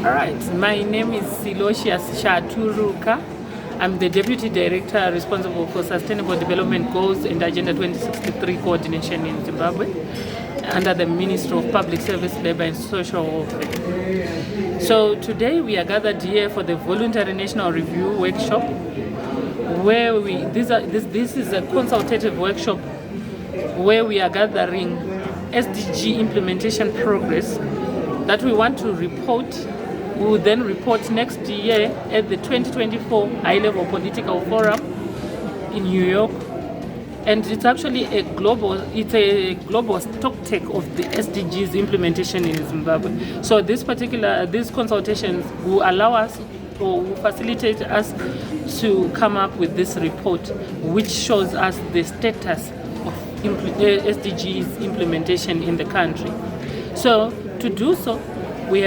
All right, my name is Silosius Shaturuka. I'm the Deputy Director responsible for Sustainable Development Goals and Agenda 2063 coordination in Zimbabwe under the Ministry of Public Service, Labour and Social Welfare. So today we are gathered here for the Voluntary National Review Workshop, where this is a consultative workshop where we are gathering SDG implementation progress that we want to report. We will then report next year at the 2024 High-Level Political Forum in New York. And it's actually a global stocktake of the SDGs implementation in Zimbabwe. So these consultations will allow us or will facilitate us to come up with this report, which shows us the status of SDGs implementation in the country. So to do so, we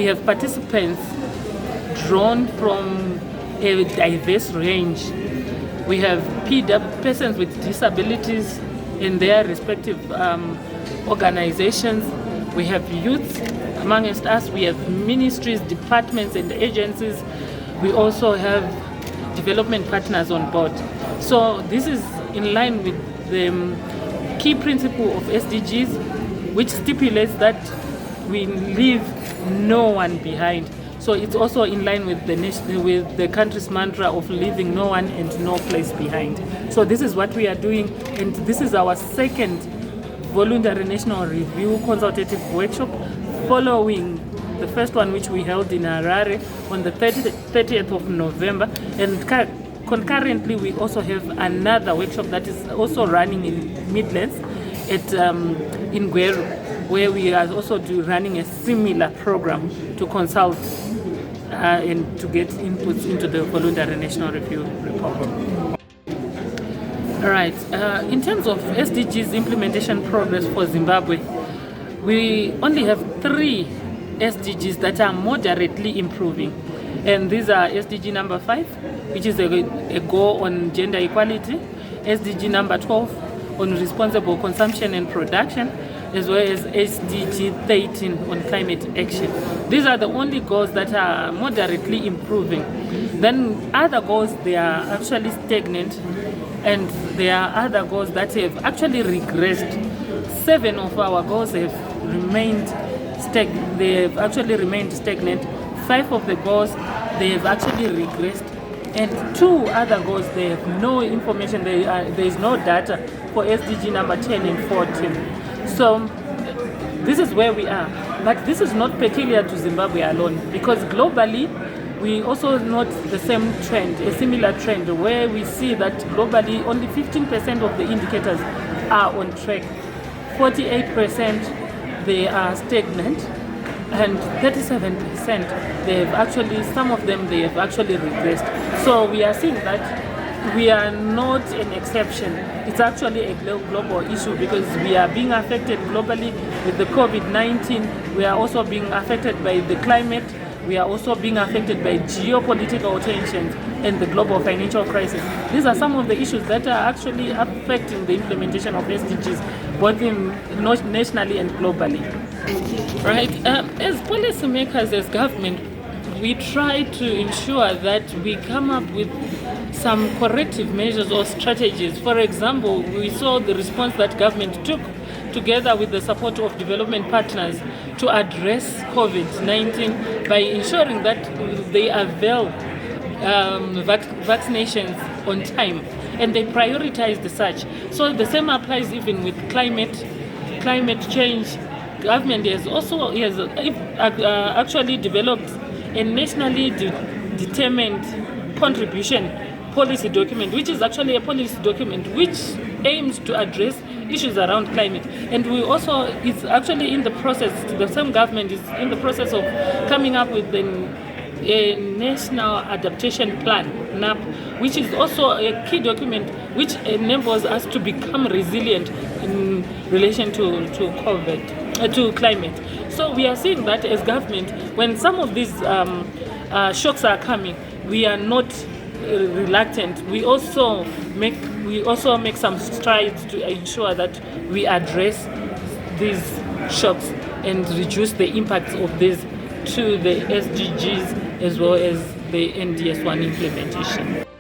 have participants drawn from a diverse range. We have persons with disabilities in their respective organizations. We have youth amongst us. We have ministries, departments, and agencies. We also have development partners on board. So this is in line with the key principle of SDGs, which stipulates that we leave no one behind. So it's also in line with the country's mantra of leaving no one and no place behind. So this is what we are doing, and this is our second Voluntary National Review consultative workshop, following the first one which we held in Harare on the 30th of November. And concurrently, we also have another workshop that is also running in Midlands in Gweru, where we are also running a similar program to consult and to get inputs into the Voluntary National Review report. All right, in terms of SDGs implementation progress for Zimbabwe, we only have 3 SDGs that are moderately improving. And these are SDG number 5, which is a goal on gender equality, SDG number 12 on responsible consumption and production, as well as SDG 13 on climate action. These are the only goals that are moderately improving. Then other goals, they are actually stagnant, and there are other goals that have actually regressed. 7 of our goals have remained stagnant. They have actually remained stagnant. 5 of the goals, they have actually regressed. And 2 other goals, they have no information. There is no data for SDG number 10 and 14. So this is where we are. But this is not peculiar to Zimbabwe alone, because globally we also note the same trend, a similar trend, where we see that globally only 15% of the indicators are on track. 48% they are stagnant, and 37% some of them they have actually regressed. So we are seeing that we are not an exception. It's actually a global issue, because we are being affected globally with the COVID-19. We are also being affected by the climate. We are also being affected by geopolitical tensions and the global financial crisis. These are some of the issues that are actually affecting the implementation of SDGs, both nationally and globally. Right? As policymakers, as government, we try to ensure that we come up with some corrective measures or strategies. For example, we saw the response that government took together with the support of development partners to address COVID-19 by ensuring that they avail vaccinations on time, and they prioritized such. So the same applies even with climate change. Government has actually developed a nationally determined contribution policy document, which is actually a policy document which aims to address issues around climate. And we also, it's actually in the process, the same government is in the process of coming up with a National Adaptation Plan, NAP, which is also a key document which enables us to become resilient in relation to COVID, to climate. So we are seeing that as government, when some of these shocks are coming, we are not reluctant. We also make some strides to ensure that we address these shocks and reduce the impacts of these to the SDGs as well as the NDS1 implementation.